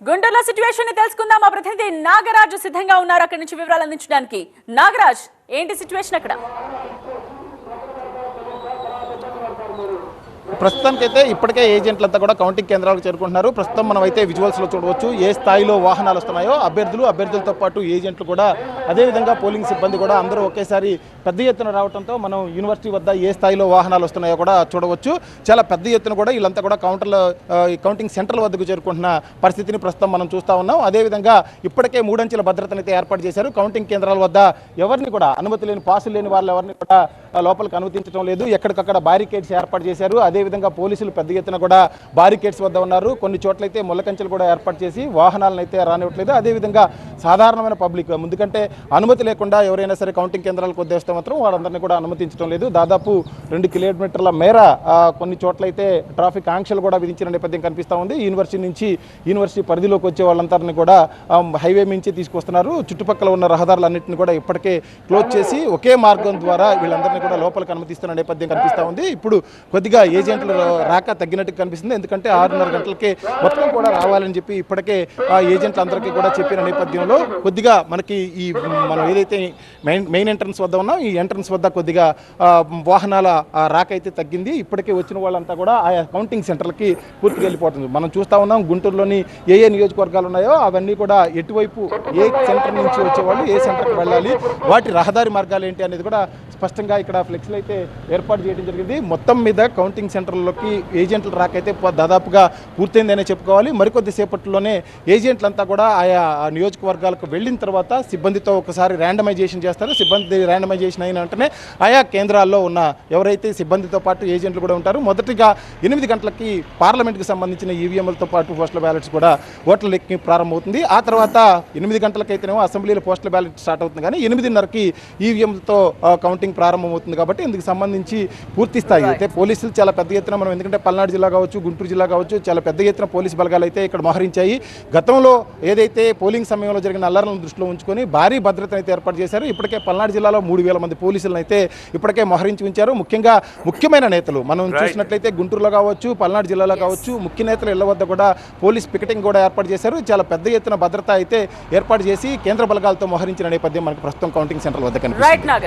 గుంటూరులో సిట్యుయేషన్ ని తెలుసుకుందాం. మా ప్రతినిధి నాగరాజు సిద్ధంగా ఉన్నారు అక్కడి నుంచి వివరాలు అందించడానికి. నాగరాజ్, ఏంటి సిట్యుయేషన్ అక్కడ? ప్రస్తుతానికైతే ఇప్పటికే ఏజెంట్లంతా కూడా కౌంటింగ్ కేంద్రాలకు చేరుకుంటున్నారు. ప్రస్తుతం మనం అయితే విజువల్స్లో చూడవచ్చు ఏ స్థాయిలో వాహనాలు వస్తున్నాయో అభ్యర్థులతో పాటు ఏజెంట్లు కూడా, అదేవిధంగా పోలింగ్ సిబ్బంది కూడా అందరూ ఒకేసారి పెద్ద ఎత్తున రావడంతో మనం యూనివర్సిటీ వద్ద ఏ స్థాయిలో వాహనాలు వస్తున్నాయో కూడా చూడవచ్చు. చాలా పెద్ద ఎత్తున కూడా వీళ్ళంతా కూడా కౌంటింగ్ సెంటర్ల వద్దకు చేరుకుంటున్న పరిస్థితిని ప్రస్తుతం మనం చూస్తూ ఉన్నాం. అదేవిధంగా ఇప్పటికే 3 అంచెల భద్రతను అయితే ఏర్పాటు చేశారు. కౌంటింగ్ కేంద్రాల వద్ద ఎవరిని కూడా అనుమతి లేని, పాసులు లేని వాళ్ళు ఎవరిని కూడా లోపలికి అనుమతించడం లేదు. ఎక్కడికక్కడ బ్యారికేడ్స్ ఏర్పాటు చేశారు. అదేవిధంగా పోలీసులు పెద్ద ఎత్తున కూడా బ్యారికేడ్స్ వద్ద ఉన్నారు. కొన్ని చోట్లయితే ముళ్ళకంచెలు కూడా ఏర్పాటు చేసి వాహనాలను అయితే రానివ్వట్లేదు. అదేవిధంగా సాధారణమైన పబ్లిక్ ముందుకంటే అనుమతి లేకుండా ఎవరైనా సరే కౌంటింగ్ కేంద్రాలకు వద్దేస్తే మాత్రం వాళ్ళందరినీ కూడా అనుమతించడం లేదు. దాదాపు 2 కిలోమీటర్ల మేర కొన్ని చోట్లయితే ట్రాఫిక్ ఆంక్షలు కూడా విధించిన నేపథ్యం కనిపిస్తూ ఉంది. యూనివర్సిటీ పరిధిలోకి వచ్చే వాళ్ళందరినీ కూడా హైవే నుంచి తీసుకొస్తున్నారు. చుట్టుపక్కల ఉన్న రహదారులన్నింటినీ కూడా ఇప్పటికే క్లోజ్ చేసి ఒకే మార్గం ద్వారా వీళ్ళందరినీ కూడా లోపలికి అనుమతిస్తున్న నేపథ్యం కనిపిస్తూ ఉంది. ఇప్పుడు కొద్దిగా ఏజెంట్లు రాక తగ్గినట్టు కనిపిస్తుంది. ఎందుకంటే 6:30 గంటలకే మొత్తం కూడా రావాలని చెప్పి ఇప్పటికే ఏజెంట్లు అందరికీ కూడా చెప్పిన నేపథ్యంలో కొద్దిగా మనకి మనం ఏదైతే మెయిన్ ఎంట్రన్స్ వద్ద ఉన్నాం, ఈ ఎంట్రన్స్ వద్ద కొద్దిగా వాహనాల రాక అయితే తగ్గింది. ఇప్పటికే వచ్చిన వాళ్ళంతా కూడా ఆయా కౌంటింగ్ సెంటర్లకి పూర్తిగా వెళ్ళిపోతుంది. మనం చూస్తూ ఉన్నాం గుంటూరులోని ఏ నియోజకవర్గాలు ఉన్నాయో అవన్నీ కూడా ఎటువైపు ఏ సెంటర్ నుంచి వచ్చేవాళ్ళు ఏ సెంటర్కి వెళ్ళాలి, వాటి రహదారి మార్గాలు ఏంటి అనేది కూడా స్పష్టంగా ఇక్కడ ఫ్లెక్స్లు అయితే ఏర్పాటు చేయడం జరిగింది. మొత్తం మీద కౌంటింగ్ సెంటర్లలోకి ఏజెంట్లు రాకైతే దాదాపుగా పూర్తయిందనే చెప్పుకోవాలి. మరికొద్ది సేపట్లోనే ఏజెంట్లంతా కూడా ఆయా నియోజకవర్గాలకు వెళ్ళిన తర్వాత సిబ్బందితో ఒకసారి ర్యాండమైజేషన్ చేస్తారు. సిబ్బంది ర్యాండమైజేషన్ అయిన వెంటనే ఆయా కేంద్రాల్లో ఉన్న ఎవరైతే సిబ్బందితో పాటు ఏజెంట్లు కూడా ఉంటారు. మొదటిగా 8 గంటలకి పార్లమెంట్కి సంబంధించిన ఈవీఎంలతో పాటు పోస్టల్ బ్యాలెట్స్ కూడా ఓట్ల లెక్కింపు ప్రారంభమవుతుంది. ఆ తర్వాత 8 గంటలకైతేనేమో అసెంబ్లీలో పోస్టల్ బ్యాలెట్ స్టార్ట్ అవుతుంది. కానీ 8:30కి ఈవీఎంలతో కౌంటింగ్ ప్రారంభమవుతుంది. కాబట్టి ఇందుకు సంబంధించి పూర్తి స్థాయి అయితే పోలీసులు చాలా పెద్ద ఎత్తున, మనం ఎందుకంటే పల్నాడు జిల్లా కావచ్చు, గుంటూరు జిల్లా కావచ్చు, చాలా పెద్ద ఎత్తున పోలీసు బలగాలు అయితే ఇక్కడ మోహరించాయి. గతంలో ఏదైతే పోలింగ్ సమయంలో జరిగిన అల్లర్లను దృష్టిలో ఉంచుకొని భారీ భద్రతను అయితే ఏర్పాటు చేశారు. ఇప్పటికే పల్నాడు జిల్లాలో 3,000 మంది పోలీసులను అయితే ఇప్పటికే మోహరించి ఉంచారు. ముఖ్యంగా ముఖ్యమైన నేతలు మనం చూసినట్లయితే గుంటూరులో కావచ్చు, పల్నాడు జిల్లాలో కావచ్చు, ముఖ్య నేతల ఇళ్ల వద్ద కూడా పోలీస్ పికెటింగ్ కూడా ఏర్పాటు చేశారు. చాలా పెద్ద ఎత్తున భద్రత అయితే ఏర్పాటు చేసి కేంద్ర బలగాలతో మోహరించిన నేపథ్యం మనకు ప్రస్తుతం కౌంటింగ్ సెంటర్ వద్ద కనిపిస్తుంది.